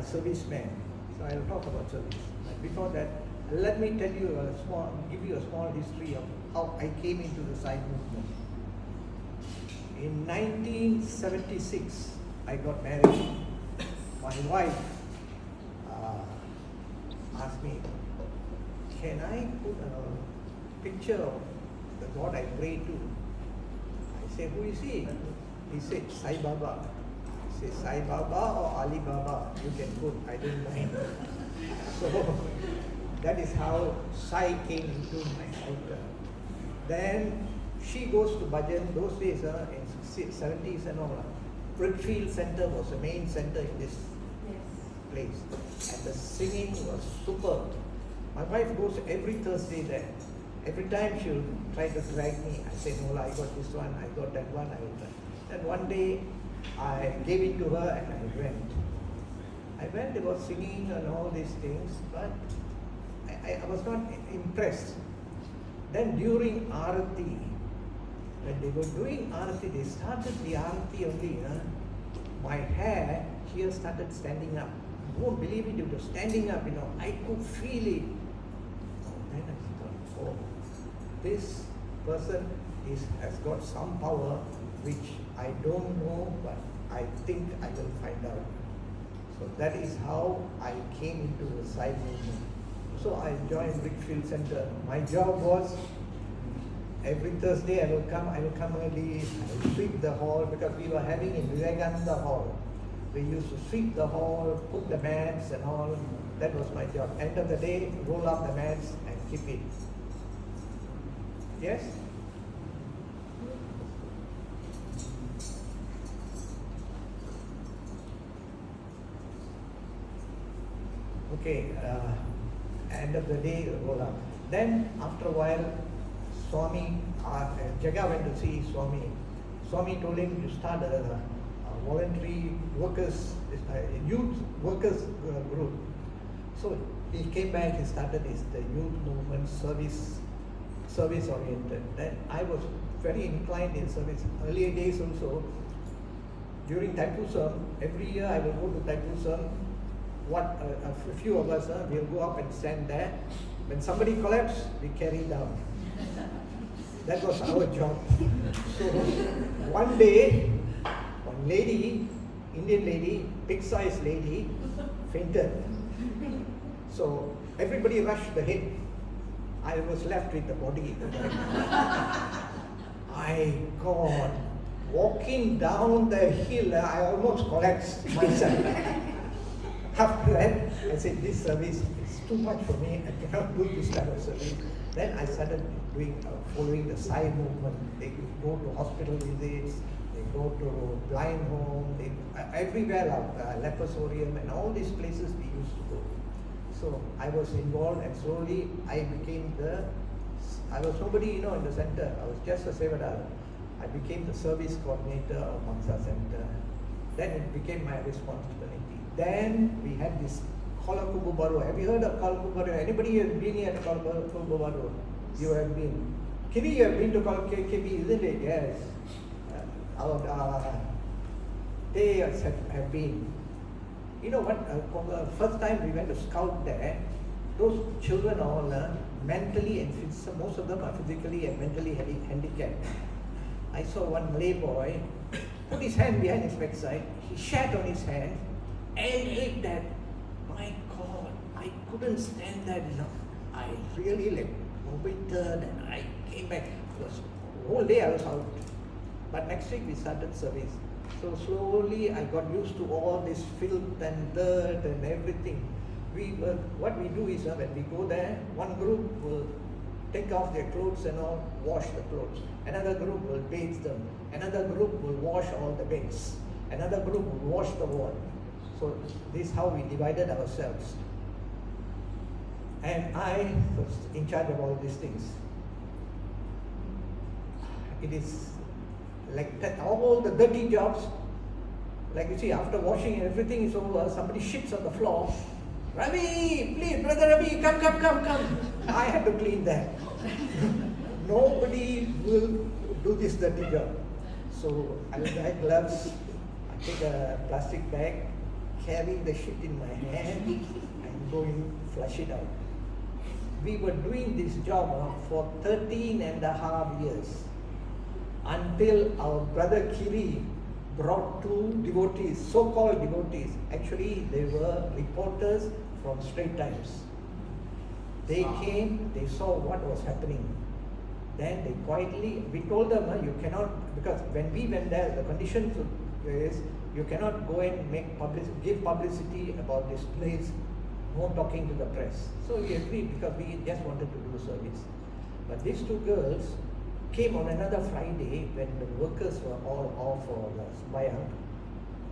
serviceman. So I will talk about service. But before that, let me tell you give you a small history of how I came into the Sai movement. In 1976, I got married. My wife asked me, can I put a picture of the God I pray to? I said, who is he? He said, Sai Baba. I said, Sai Baba or Ali Baba? You can put, I don't mind. So that is how Sai came into my altar. Then she goes to Bhajan. Those days, in 70s and all, Brickfield Center was the main center in this place. And the singing was superb. My wife goes every Thursday there. Every time she'll try to drag me. I say, no, I got this one, I got that one, I got that. Then one day, I gave it to her and I went. They were singing and all these things, but I was not impressed. Then during Arati, when they were doing Arati, they started the Arati only. My hair here started standing up. You won't believe it, it was standing up, I could feel it. Then I thought, oh, this person has got some power which I don't know, but I think I will find out. So that is how I came into the Sai movement. So I joined Brickfield Center. My job was every Thursday I will come early, I will sweep the hall because we were having in Vivekananda Hall. We used to sweep the hall, put the mats and all. That was my job. End of the day, roll up the mats and keep it. Yes? Okay, end of the day, roll up. Then after a while, Swami, Jaga went to see Swami. Swami told him to start a voluntary workers, youth workers group. So he came back, he started the youth movement, service oriented. Then I was very inclined in service. Earlier days also, during Thaipusam, every year I will go to Thaipusam. A few of us will go up and stand there. When somebody collapses, we carry down. That was our job. So one day, one lady, Indian lady, big-sized lady, fainted. So everybody rushed the head. I was left with the body. My God, walking down the hill, I almost collapsed myself. After that, I said, this service is too much for me. I cannot do this kind of service. Then I started following the Sai movement. They go to hospital visits, they go to blind home, everywhere, leprosarium and all these places we used to go. So I was involved and slowly I was nobody, in the center. I was just a Sevadar. I became the service coordinator of Maksa Center. Then it became my responsibility. Then we had this Kalakubu Baru. Have you heard of Kalakubu Baru? Anybody has been here at Kalakubu Baru? You have been. Kiri, you have been to KB, isn't it? Yes. They have been. You know what? First time we went to scout there, those children all mentally and most of them are physically and mentally handicapped. I saw one Malay boy put his hand behind his backside. He shat on his hand and ate that. My God, I couldn't stand that. I really vomited and I came back. Because the whole day I was out. But next week we started service. So slowly I got used to all this filth and dirt and everything. What we do is when we go there, one group will take off their clothes and all, wash the clothes. Another group will bathe them. Another group will wash all the beds. Another group will wash the wall. So this is how we divided ourselves. And I was in charge of all these things. It is like that, all the dirty jobs, like you see, after washing everything is over, somebody shits on the floor. Ravi, please, brother Ravi, come. I had to clean that. Nobody will do this dirty job. So I will buy gloves, I take a plastic bag, carrying the shit in my hand and going flush it out. We were doing this job for 13 and a half years until our brother Kiri brought two devotees, so-called devotees. Actually, they were reporters from Straits Times. They came, they saw what was happening. Then they quietly, we told them, you cannot, because when we went there, the condition is you cannot go and give publicity about this place, no talking to the press. So we agreed because we just wanted to do service. But these two girls came on another Friday when the workers were all off for Bhajan.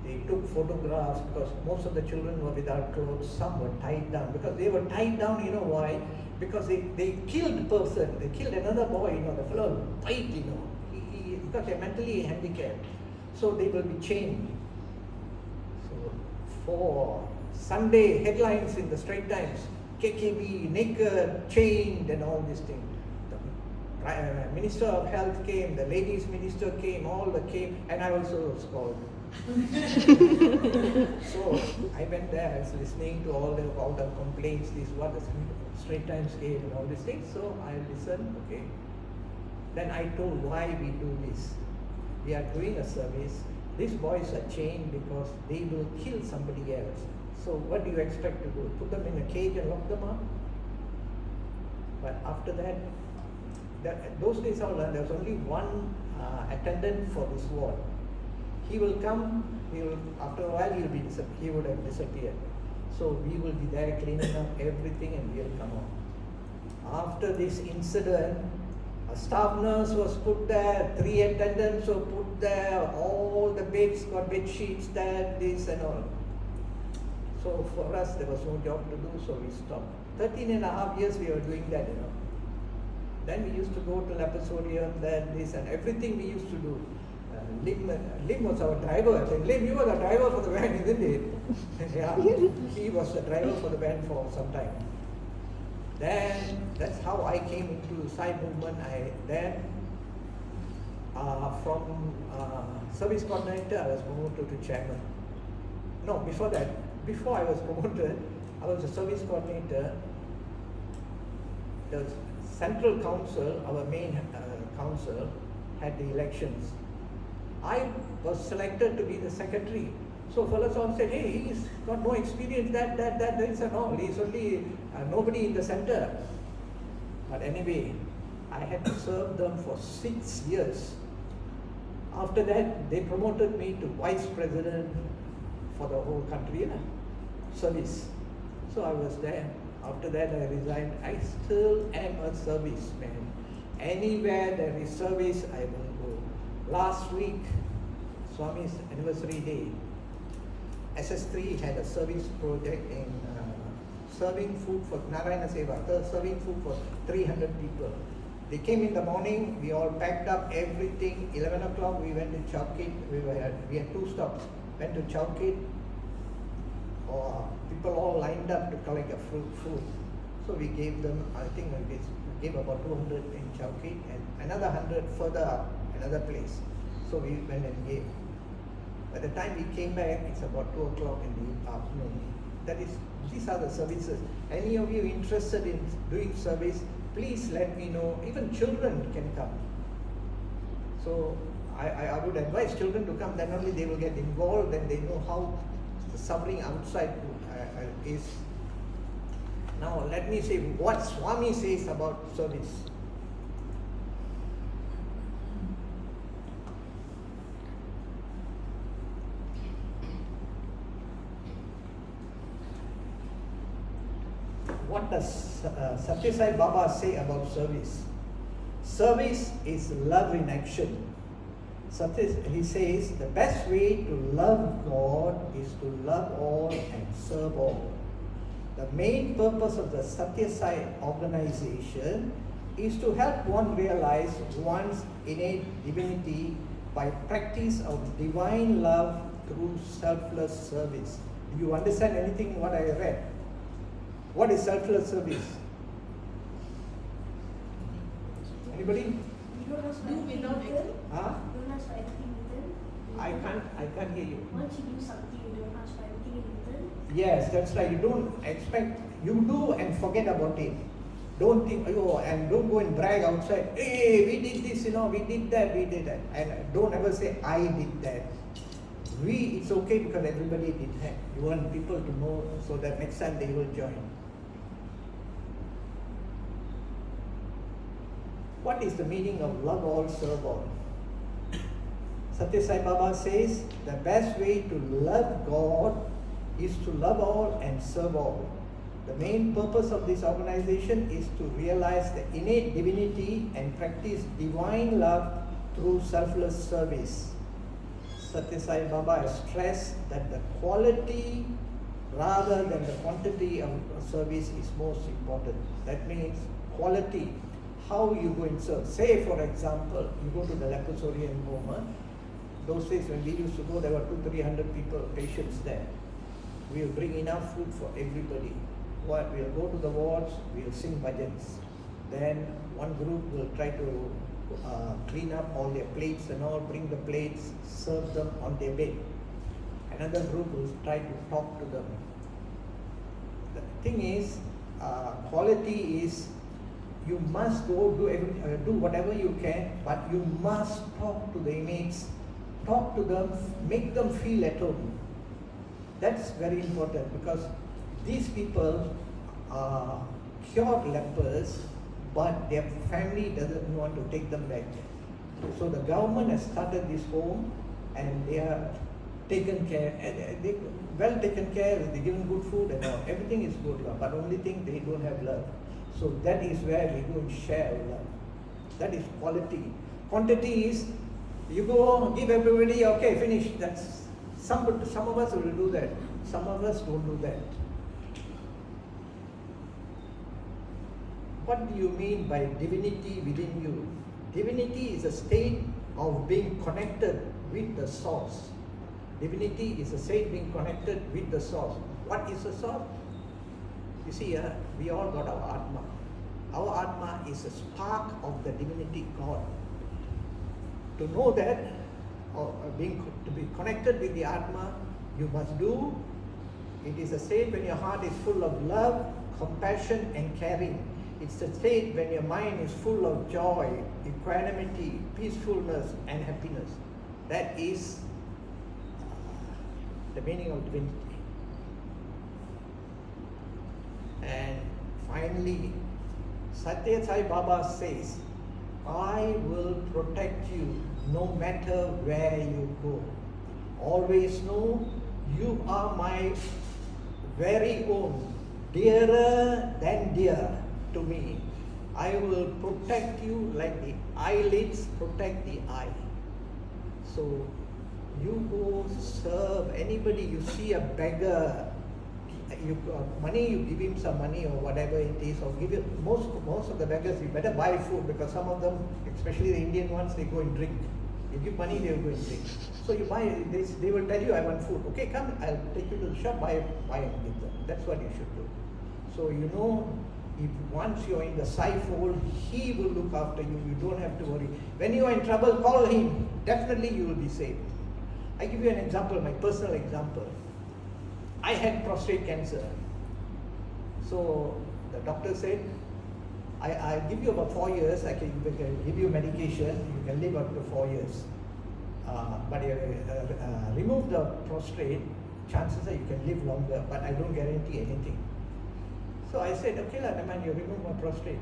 They took photographs because most of the children were without clothes, some were tied down. Because they were tied down, you know why? Because they killed a person, they killed another boy, the fellow died, because they're mentally handicapped. So they will be chained. So for Sunday headlines in the Straits Times, KKB, naked, chained and all these things. The Minister of Health came, the Ladies Minister came, all the came, and I also was called. So I went there, I was listening to all the complaints, this what the Straits Times came and all these things. So I listened, okay. Then I told why we do this. We are doing a service. These boys are chained because they will kill somebody else. So what do you expect to do? Put them in a cage and lock them up? But after that, those days there was only one attendant for this ward. He will come, after a while he would have disappeared. So we will be there cleaning up everything and we will come out. After this incident, a staff nurse was put there, 3 attendants were put there, all the beds got bed sheets there, this and all. So for us there was no job to do, so we stopped. 13 and a half years we were doing that, Then we used to go to Lapisodium, this and everything we used to do. Lim was our driver. I said, Lim, you were the driver for the van, isn't it? Yeah, he was the driver for the van for some time. Then that's how I came into Sai movement. From service coordinator, I was promoted to chairman. No, before that, before I was promoted, I was a service coordinator. The Central Council, our main council, had the elections. I was selected to be the secretary. So fellows all said, hey, he's got no experience, this and all. He's only nobody in the center. But anyway, I had to serve them for 6 years. After that, they promoted me to vice president for the whole country, service. So I was there. After that, I resigned. I still am a serviceman. Anywhere there is service, I will go. Last week, Swami's anniversary day, SS3 had a service project in serving food for Narayana Seva, serving food for 300 people. They came in the morning, we all packed up everything. 11 o'clock, we went to Chowkit. We had 2 stops. Went to Chowkit. People all lined up to collect the food. So we gave them, I think we gave about 200 in Chowkit and another 100 further up, another place. So we went and gave. By the time we came back, it's about 2 o'clock in the afternoon. These are the services. Any of you interested in doing service, please let me know. Even children can come. So I would advise children to come, then only they will get involved and they know how the suffering outside is. Now let me say what Swami says about service. What does Sai Baba say about service? Service is love in action. He says the best way to love God is to love all and serve all. The main purpose of the Satya Sai organization is to help one realize one's innate divinity by practice of divine love through selfless service. Do you understand anything what I read? What is selfless service? Anybody? You don't have to do without them. Huh? You don't have to anything with them. I can't hear you. Once you do something, you don't ask for anything in Yes, that's right. You don't expect, you do and forget about it. Don't think, oh, and don't go and brag outside, hey, we did this, we did that, we did that. And don't ever say, I did that. It's okay because everybody did that. You want people to know so that next time they will join. What is the meaning of love all, serve all? Satya Sai Baba says, the best way to love God is to love all and serve all. The main purpose of this organization is to realize the innate divinity and practice divine love through selfless service. Satya Sai Baba has stressed that the quality rather than the quantity of service is most important. That means quality, how you go and serve. Say for example, you go to the leprosarium home. Those days when we used to go, there were 200-300 people, patients there. We'll bring enough food for everybody. We'll go to the wards, we'll sing bhajans. Then one group will try to clean up all their plates and all, bring the plates, serve them on their bed. Another group will try to talk to them. The thing is, quality is, you must go do whatever you can, but you must talk to the inmates, talk to them, make them feel at home. That's very important because these people are cured lepers, but their family doesn't want to take them back. So the government has started this home and they are taken care, well taken care, they're given good food and all. Everything is good, but only thing they don't have love. So that is where we go and share love. That is quality. Quantity is, you go, give everybody, okay, finish. That's some of us will do that. Some of us don't do that. What do you mean by divinity within you? Divinity is a state of being connected with the source. Divinity is a state being connected with the source. What is the source? You see, we all got our Atma. Our Atma is a spark of the divinity God. To know that, to be connected with the Atma, you must do. It is a state when your heart is full of love, compassion and caring. It's a state when your mind is full of joy, equanimity, peacefulness and happiness. That is the meaning of divinity. And finally, Satya Sai Baba says, I will protect you no matter where you go. Always know you are my very own, dearer than dear to me. I will protect you like the eyelids protect the eye. So you go serve anybody, you see a beggar, you money, you give him some money or whatever it is, or give it, most of the beggars, you better buy food because some of them, especially the Indian ones, they go and drink. You give money, they will go and drink. So you buy, they will tell you, I want food. Okay, come, I'll take you to the shop, buy and give them. That's what you should do. So you know, if once you're in the Sai fold, he will look after you. You don't have to worry. When you are in trouble, call him. Definitely you will be saved. I give you an example, my personal example. I had prostate cancer. So the doctor said, I'll give you about 4 years, I can give you medication, you can live up to 4 years. But remove the prostate, chances are you can live longer, but I don't guarantee anything. So I said, okay, never mind, you remove my prostate.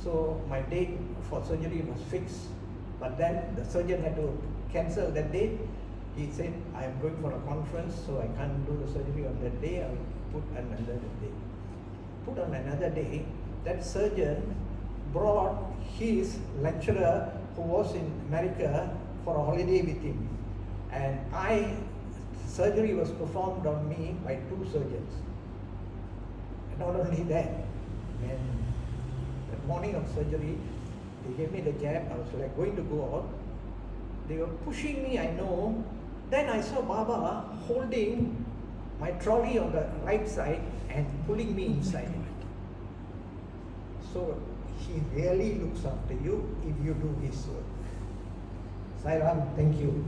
So my date for surgery was fixed, but then the surgeon had to cancel that date. He said, I am going for a conference, so I can't do the surgery on that day, I'll put another day. Put on another day, that surgeon brought his lecturer who was in America for a holiday with him. And surgery was performed on me by 2 surgeons. And not only that, when the morning of surgery, they gave me the jab, I was like going to go out. They were pushing me, I know. Then I saw Baba holding my trolley on the right side and pulling me inside. So he really looks after you if you do his work. Sai Ram, thank you.